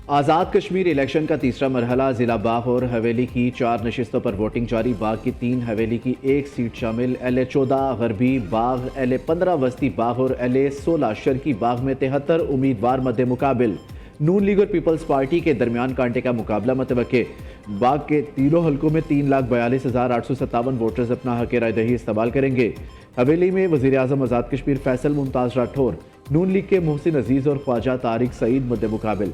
Azad Kashmir election کا تیسرا مرحلہ ضلع باغ اور حویلی کی 4 نشستوں پر ووٹنگ جاری۔ باغ کی 3، حویلی کی 1 سیٹ شامل LA-14 غربی باغ، LA-15 وسطی باغ اور LA-16 شرقی باغ میں 73 امیدوار مد مقابل۔ نون لیگ اور پیپلز پارٹی کے درمیان کانٹے کا مقابلہ متوقع۔ باغ کے تینوں حلقوں میں 3,42,857 ووٹرز اپنا حق رائے دہی استعمال کریں گے۔ حویلی میں وزیر اعظم آزاد کشمیر فیصل ممتاز راٹھور، نون لیگ کے محسن عزیز اور خواجہ طارق سعید مد مقابل۔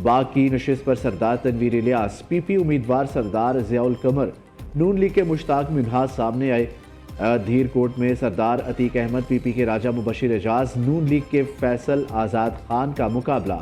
باغ کی نشست پر سردار تنویر الیاس، PP امیدوار سردار ضیاء القمر، نون لیگ کے مشتاق منہاج سامنے آئے۔ دھیر کوٹ میں سردار عتیق احمد، PP کے راجہ مبشر اعجاز، نون لیگ کے فیصل آزاد خان کا مقابلہ۔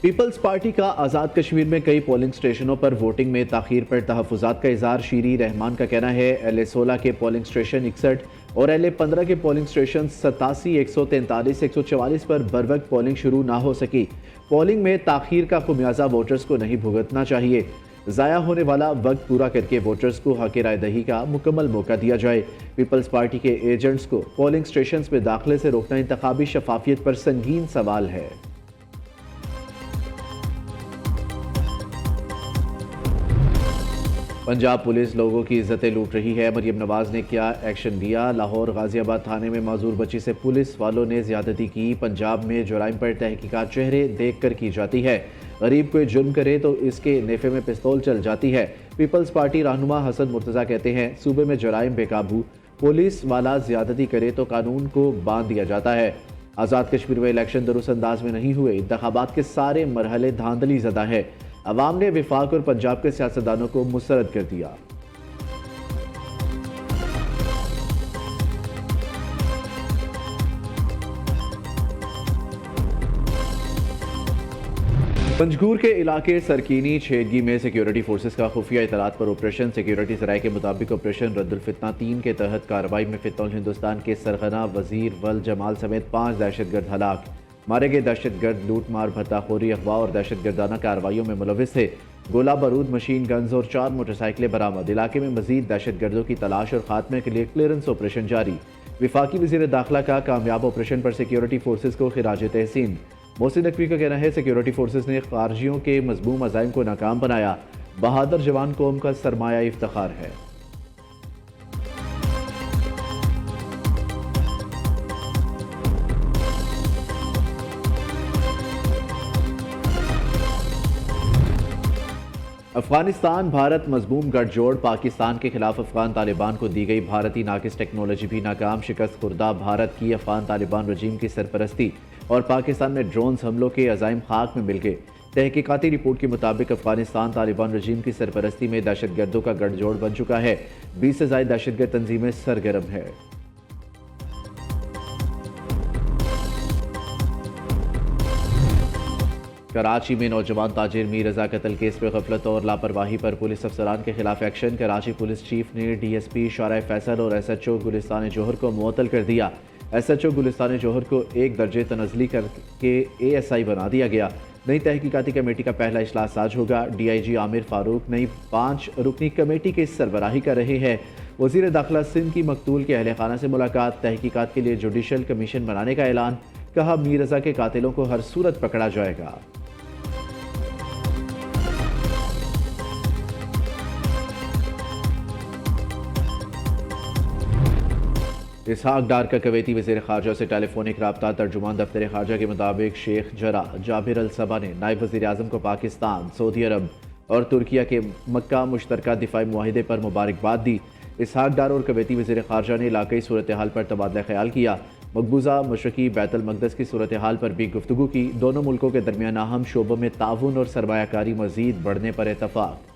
پیپلز پارٹی کا آزاد کشمیر میں کئی پولنگ سٹیشنوں پر ووٹنگ میں تاخیر پر تحفظات کا اظہار۔ شیری رحمان کا کہنا ہے LA-16 کے پولنگ سٹیشن 61 اور LA-15 کے پولنگ سٹیشن 87، 143، 144 پر بروقت پولنگ شروع نہ ہو سکی۔ پولنگ میں تاخیر کا خمیازہ ووٹرز کو نہیں بھگتنا چاہیے۔ ضائع ہونے والا وقت پورا کر کے ووٹرز کو حق رائے دہی کا مکمل موقع دیا جائے۔ پیپلز پارٹی کے ایجنٹس کو پولنگ سٹیشنز میں داخلے سے روکنا انتخابی شفافیت پر سنگین سوال ہے۔ پنجاب پولیس لوگوں کی عزتیں لوٹ رہی ہے، مریم نواز نے کیا ایکشن لیا؟ لاہور غازی آباد تھانے میں معذور بچی سے پولیس والوں نے زیادتی کی۔ پنجاب میں جرائم پر تحقیقات چہرے دیکھ کر کی جاتی ہے، غریب کوئی جرم کرے تو اس کے نیفے میں پستول چل جاتی ہے۔ پیپلز پارٹی رہنما حسن مرتضیٰ کہتے ہیں صوبے میں جرائم بے قابو، پولیس والا زیادتی کرے تو قانون کو باندھ دیا جاتا ہے۔ آزاد کشمیر میں الیکشن درست انداز میں نہیں ہوئے، انتخابات کے سارے مرحلے دھاندلی زدہ ہے، عوام نے وفاق اور پنجاب کے سیاستدانوں کو مسترد کر دیا۔ پنجگور کے علاقے سرکینی چھیدگی میں سیکیورٹی فورسز کا خفیہ اطلاعات پر آپریشن۔ سیکیورٹی ذرائع کے مطابق آپریشن رد الفتنہ 3 کے تحت کارروائی میں فتح ہندوستان کے سرغنہ وزیر ول جمال سمیت 5 دہشت گرد ہلاک۔ مارے گئے دہشت گرد لوٹ مار، بھتہ خوری، اغوا اور دہشت گردانہ کارروائیوں میں ملوث تھے۔ گولہ بارود، مشین گنز اور 4 موٹر سائیکلیں برآمد۔ علاقے میں مزید دہشت گردوں کی تلاش اور خاتمے کے لیے کلیئرنس آپریشن جاری۔ وفاقی وزیر داخلہ کا کامیاب آپریشن پر سیکیورٹی فورسز کو خراج تحسین۔ محسن نقوی کا کہنا ہے سیکیورٹی فورسز نے خارجیوں کے مذموم عزائم کو ناکام بنایا، بہادر جوان قوم کا سرمایہ افتخار ہے۔ افغانستان بھارت مضموم گٹھ جوڑ، پاکستان کے خلاف افغان طالبان کو دی گئی بھارتی ناقص ٹیکنالوجی بھی ناکام۔ شکست خوردہ بھارت کی افغان طالبان رجیم کی سرپرستی اور پاکستان میں ڈرونز حملوں کے عزائم خاک میں مل گئے۔ تحقیقاتی رپورٹ کے مطابق افغانستان طالبان رجیم کی سرپرستی میں دہشت گردوں کا گٹھ جوڑ بن چکا ہے، 20 سے زائد دہشت گرد تنظیمیں سرگرم ہیں۔ کراچی میں نوجوان تاجر میر رضا قتل کیس میں غفلت اور لاپرواہی پر پولیس افسران کے خلاف ایکشن۔ کراچی پولیس چیف نے DSP شارع فیصل اور SHO گلستان جوہر کو معطل کر دیا۔ SHO گلستان جوہر کو 1 درجے تنزلی کر کے ASI بنا دیا گیا۔ نئی تحقیقاتی کمیٹی کا پہلا اجلاس آج ہوگا۔ DIG عامر فاروق نئی 5 رکنی کمیٹی کی سربراہی کر رہے ہیں۔ وزیر داخلہ سندھ کی مقتول کے اہل خانہ سے ملاقات، تحقیقات کے لیے جوڈیشل کمیشن بنانے کا اعلان۔ کہا میر رضا کے قاتلوں کو ہر صورت پکڑا جائے گا۔ اسحاق ڈار کا کویتی وزیر خارجہ سے ٹیلی فونک رابطہ۔ ترجمان دفتر خارجہ کے مطابق شیخ جرح جابر الصبا نے نائب وزیر اعظم کو پاکستان، سعودی عرب اور ترکیہ کے مکہ مشترکہ دفاعی معاہدے پر مبارکباد دی۔ اسحاق ڈار اور کویتی وزیر خارجہ نے علاقائی صورتحال پر تبادلہ خیال کیا، مقبوضہ مشرقی بیت المقدس کی صورتحال پر بھی گفتگو کی۔ دونوں ملکوں کے درمیان اہم شعبوں میں تعاون اور سرمایہ کاری مزید بڑھنے پر اتفاق۔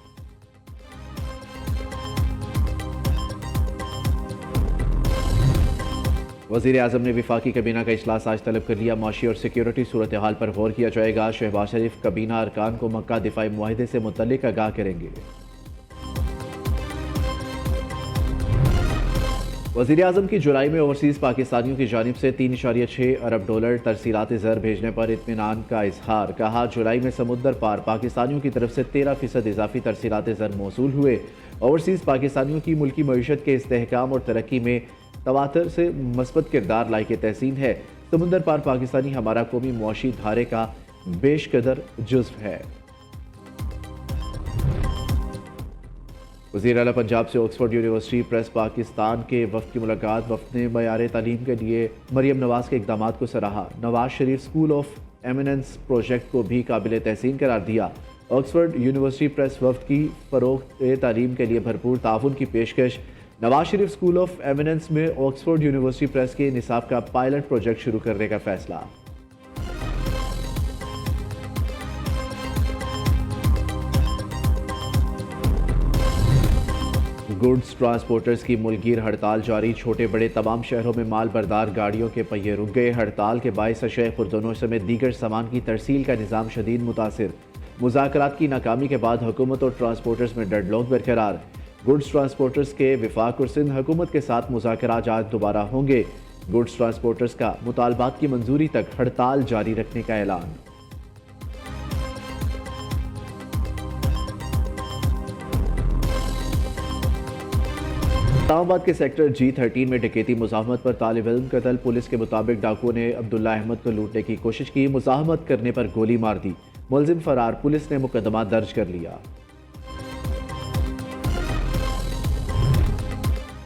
وزیر اعظم نے وفاقی کابینہ کا اجلاس آج طلب کر لیا۔ معاشی اور سیکیورٹی صورتحال پر غور کیا جائے گا۔ شہباز شریف کابینہ ارکان کو مکہ دفاعی معاہدے سے متعلق آگاہ کریں گے۔ وزیر اعظم کی جولائی میں اوورسیز پاکستانیوں کی جانب سے $3.6 ارب ترسیلات زر بھیجنے پر اطمینان کا اظہار۔ کہا جولائی میں سمندر پار پاکستانیوں کی طرف سے 13% اضافی ترسیلات زر موصول ہوئے۔ اوورسیز پاکستانیوں کی ملکی معیشت کے استحکام اور ترقی میں تواتر سے مثبت کردار لائق تحسین ہے۔ سمندر پار پاکستانی ہمارا قومی معاشی دھارے کا بیش قدر جزو ہے۔ وزیر اعلیٰ پنجاب سے آکسفورڈ یونیورسٹی پریس پاکستان کے وفد کی ملاقات۔ وفد نے معیار تعلیم کے لیے مریم نواز کے اقدامات کو سراہا۔ Nawaz Sharif school of eminence project کو بھی قابل تحسین قرار دیا۔ آکسفورڈ یونیورسٹی پریس وفد کی فروغ تعلیم کے لیے بھرپور تعاون کی پیشکش۔ Nawaz Sharif school of eminence میں آکسفورڈ یونیورسٹی پریس کے نصاب کا پائلٹ پروجیکٹ شروع کرنے کا فیصلہ۔ گڈز ٹرانسپورٹرز کی ملکگیر ہڑتال جاری۔ چھوٹے بڑے تمام شہروں میں مال بردار گاڑیوں کے پہیے رک گئے۔ ہڑتال کے باعث اشیاء خوردنوں سمیت دیگر سامان کی ترسیل کا نظام شدید متاثر۔ مذاکرات کی ناکامی کے بعد حکومت اور ٹرانسپورٹرز میں ڈیڈ لاک برقرار۔ گڈز ٹرانسپورٹرز کے وفاق اور سندھ حکومت کے ساتھ مذاکرات آج دوبارہ ہوں گے۔ گڈز ٹرانسپورٹرز کا مطالبات کی منظوری تک ہڑتال جاری رکھنے کا اعلان۔ اسلام آباد کے سیکٹر G13 میں ڈکیتی مزاحمت پر طالب علم قتل۔ پولیس کے مطابق ڈاکو نے عبداللہ احمد کو لوٹنے کی کوشش کی، مزاحمت کرنے پر گولی مار دی، ملزم فرار۔ پولیس نے مقدمہ درج کر لیا۔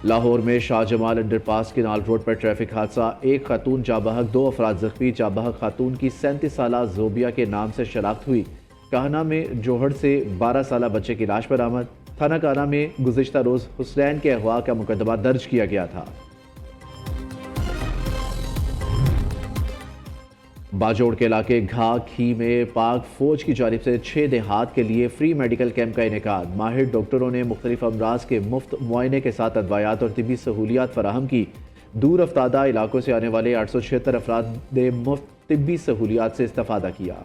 لاہور میں شاہ جمال انڈر پاس کنال روڈ پر ٹریفک حادثہ، ایک خاتون جاں بحق، 2 افراد زخمی۔ جاں بحق خاتون کی 37 سالہ زوبیہ کے نام سے شناخت ہوئی۔ کاہنہ میں جوہڑ سے 12 سالہ بچے کی لاش برآمد۔ تھانہ کاہنہ میں گزشتہ روز حسنین کے اغوا کا مقدمہ درج کیا گیا تھا۔ باجوڑ کے علاقے گھا کھی میں پاک فوج کی جانب سے 6 دیہات کے لیے فری میڈیکل کیمپ کا انعقاد۔ ماہر ڈاکٹروں نے مختلف امراض کے مفت معائنے کے ساتھ ادویات اور طبی سہولیات فراہم کی۔ دور افتادہ علاقوں سے آنے والے 876 افراد نے مفت طبی سہولیات سے استفادہ کیا۔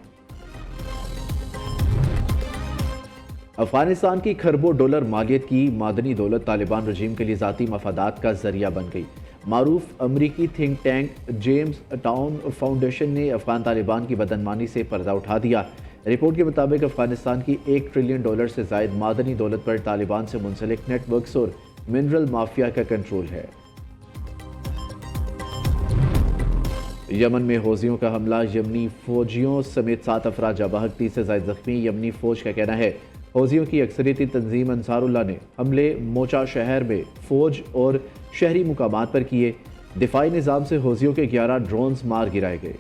افغانستان کی کھربوں ڈالر مالیت کی معدنی دولت طالبان رجیم کے لیے ذاتی مفادات کا ذریعہ بن گئی۔ معروف امریکی think tank James town foundation نے افغان طالبان کی بدعنوانی سے پردہ اٹھا دیا۔ رپورٹ کے مطابق افغانستان کی $1 ٹریلین سے زائد معدنی دولت پر طالبان سے منسلک نیٹ ورکس اور منرل مافیا کا کنٹرول ہے۔ یمن میں حوثیوں کا حملہ، یمنی فوجیوں سمیت 7 افراد جاں بحق، 30 سے زائد زخمی۔ یمنی فوج کا کہنا ہے حوثیوں کی اکثریتی تنظیم انصار اللہ نے حملے موچا شہر میں فوج اور شہری مقامات پر کیے۔ دفاعی نظام سے حوثیوں کے 11 ڈرونز مار گرائے گئے۔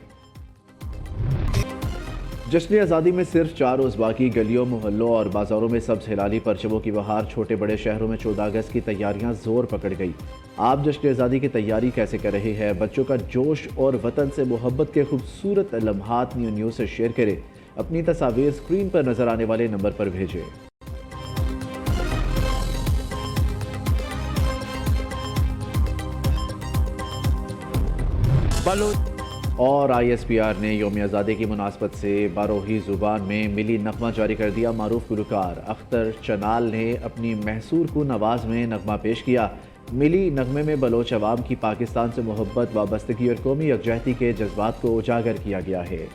جشن آزادی میں صرف 4 روز باقی، گلیوں، محلوں اور بازاروں میں سبز ہلالی پرچموں کی بہار۔ چھوٹے بڑے شہروں میں 14 اگست کی تیاریاں زور پکڑ گئی۔ آپ جشن آزادی کی تیاری کیسے کر رہے ہیں؟ بچوں کا جوش اور وطن سے محبت کے خوبصورت لمحات نیوز سے شیئر کریں۔ اپنی تصاویر اسکرین پر نظر آنے والے نمبر پر بھیجیں۔ اور ISPR نے یوم آزادی کی مناسبت سے باروہی زبان میں ملی نغمہ جاری کر دیا۔ معروف گلوکار اختر چنال نے اپنی محصور کن آواز میں نغمہ پیش کیا۔ ملی نغمے میں بلوچ عوام کی پاکستان سے محبت، وابستگی اور قومی یکجہتی کے جذبات کو اجاگر کیا گیا ہے۔